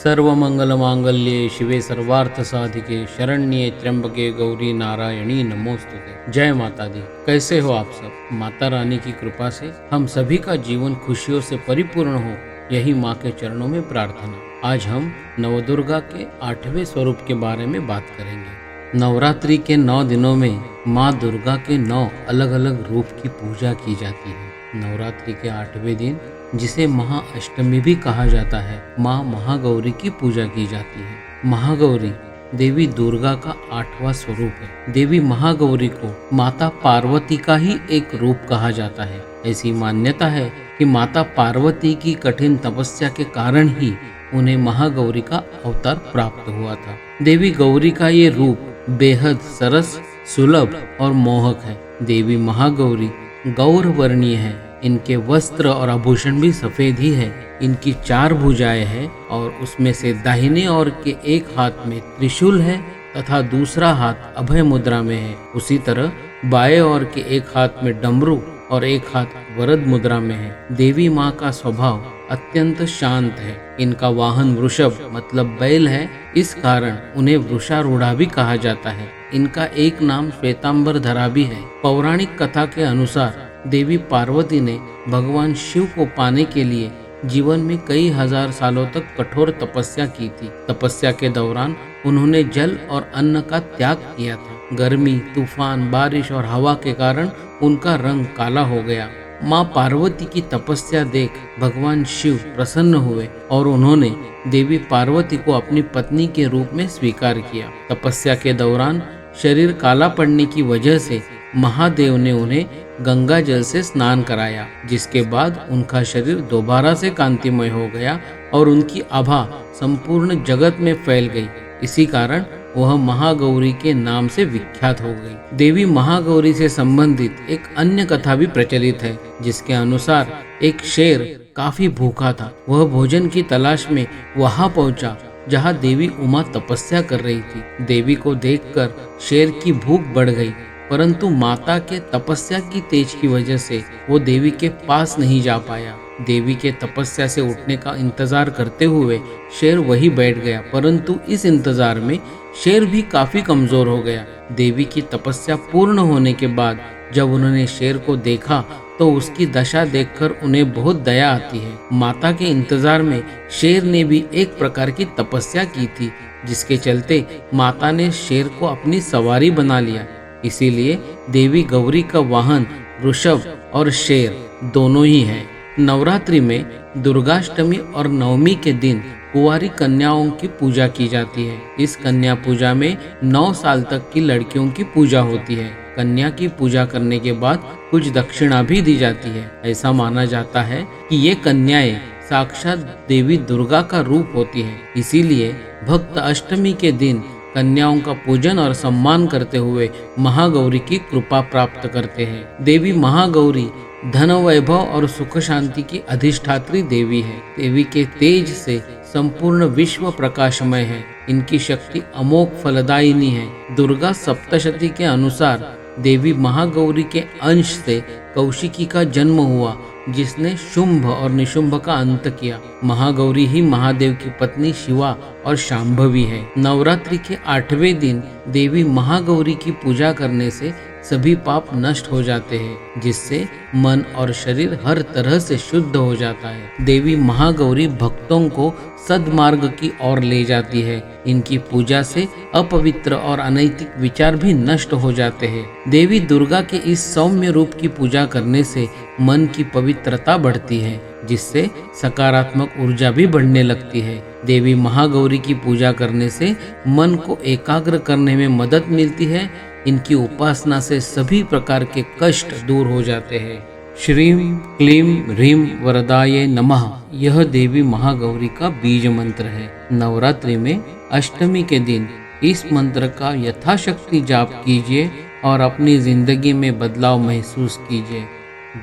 सर्वमंगलमांगल्ये शिवे सर्वार्थ साधिके शरण्ये त्र्यंबके गौरी नारायणी नमोस्तुते। जय माता दी। कैसे हो आप सब? माता रानी की कृपा से हम सभी का जीवन खुशियों से परिपूर्ण हो, यही माँ के चरणों में प्रार्थना। आज हम नवदुर्गा के 8वें स्वरूप के बारे में बात करेंगे। नवरात्रि के 9 दिनों में माँ दुर्गा के 9 अलग अलग रूप की पूजा की जाती है। नवरात्रि के 8वें दिन, जिसे महाअष्टमी भी कहा जाता है, माँ महागौरी की पूजा की जाती है। महागौरी देवी दुर्गा का 8वां स्वरूप है। देवी महागौरी को माता पार्वती का ही एक रूप कहा जाता है। ऐसी मान्यता है कि माता पार्वती की कठिन तपस्या के कारण ही उन्हें महागौरी का अवतार प्राप्त हुआ था। देवी गौरी का ये रूप बेहद सरस, सुलभ और मोहक है। देवी महागौरी गौर वर्णीय है। इनके वस्त्र और आभूषण भी सफेद ही है। इनकी 4 भुजाएं हैं और उसमें से दाहिने ओर के एक हाथ में त्रिशूल है तथा दूसरा हाथ अभय मुद्रा में है। उसी तरह बाएं ओर के एक हाथ में डमरू और एक हाथ वरद मुद्रा में है। देवी माँ का स्वभाव अत्यंत शांत है। इनका वाहन वृषभ मतलब बैल है। इस कारण उन्हें वृषारूढ़ा भी कहा जाता है। इनका एक नाम श्वेतांबर धरा भी है। पौराणिक कथा के अनुसार देवी पार्वती ने भगवान शिव को पाने के लिए जीवन में कई हजार सालों तक कठोर तपस्या की थी। तपस्या के दौरान उन्होंने जल और अन्न का त्याग किया था। गर्मी, तूफान, बारिश और हवा के कारण उनका रंग काला हो गया। माँ पार्वती की तपस्या देख भगवान शिव प्रसन्न हुए और उन्होंने देवी पार्वती को अपनी पत्नी के रूप में स्वीकार किया। तपस्या के दौरान शरीर काला पड़ने की वजह से महादेव ने उन्हें गंगा जल से स्नान कराया, जिसके बाद उनका शरीर दोबारा से कांतिमय हो गया और उनकी आभा संपूर्ण जगत में फैल गई। इसी कारण वह महागौरी के नाम से विख्यात हो गई। देवी महागौरी से संबंधित एक अन्य कथा भी प्रचलित है, जिसके अनुसार एक शेर काफी भूखा था। वह भोजन की तलाश में वहां पहुंचा जहां देवी उमा तपस्या कर रही थी। देवी को देखकर शेर की भूख बढ़ गई, परंतु माता के तपस्या की तेज की वजह से वो देवी के पास नहीं जा पाया। देवी के तपस्या से उठने का इंतजार करते हुए शेर वहीं बैठ गया, परंतु इस इंतजार में शेर भी काफी कमजोर हो गया। देवी की तपस्या पूर्ण होने के बाद जब उन्होंने शेर को देखा तो उसकी दशा देखकर उन्हें बहुत दया आती है। माता के इंतजार में शेर ने भी एक प्रकार की तपस्या की थी, जिसके चलते माता ने शेर को अपनी सवारी बना लिया। इसीलिए देवी गौरी का वाहन वृषभ और शेर दोनों ही है। नवरात्रि में दुर्गाष्टमी और नवमी के दिन कुंवारी कन्याओं की पूजा की जाती है। इस कन्या पूजा में 9 साल तक की लड़कियों की पूजा होती है। कन्या की पूजा करने के बाद कुछ दक्षिणा भी दी जाती है। ऐसा माना जाता है कि ये कन्याएं साक्षात देवी दुर्गा का रूप होती है। इसीलिए भक्त अष्टमी के दिन कन्याओं का पूजन और सम्मान करते हुए महागौरी की कृपा प्राप्त करते हैं। देवी महागौरी धन, वैभव और सुख शांति की अधिष्ठात्री देवी है। देवी के तेज से संपूर्ण विश्व प्रकाशमय है। इनकी शक्ति अमोघ फलदायिनी है। दुर्गा सप्तशती के अनुसार देवी महागौरी के अंश से कौशिकी का जन्म हुआ, जिसने शुंभ और निशुंभ का अंत किया। महागौरी ही महादेव की पत्नी शिवा और शांभवी है। नवरात्रि के 8वें दिन देवी महागौरी की पूजा करने से सभी पाप नष्ट हो जाते हैं, जिससे मन और शरीर हर तरह से शुद्ध हो जाता है। देवी महागौरी भक्तों को सद्मार्ग की ओर ले जाती है। इनकी पूजा से अपवित्र और अनैतिक विचार भी नष्ट हो जाते हैं। देवी दुर्गा के इस सौम्य रूप की पूजा करने से मन की पवित्रता बढ़ती है, जिससे सकारात्मक ऊर्जा भी बढ़ने लगती है। देवी महागौरी की पूजा करने से मन को एकाग्र करने में मदद मिलती है। इनकी उपासना से सभी प्रकार के कष्ट दूर हो जाते हैं। श्रीं क्लीं ह्रीं वरदाये नमः, यह देवी महागौरी का बीज मंत्र है। नवरात्रि में अष्टमी के दिन इस मंत्र का यथाशक्ति जाप कीजिए और अपनी जिंदगी में बदलाव महसूस कीजिए।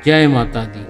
जय माता दी।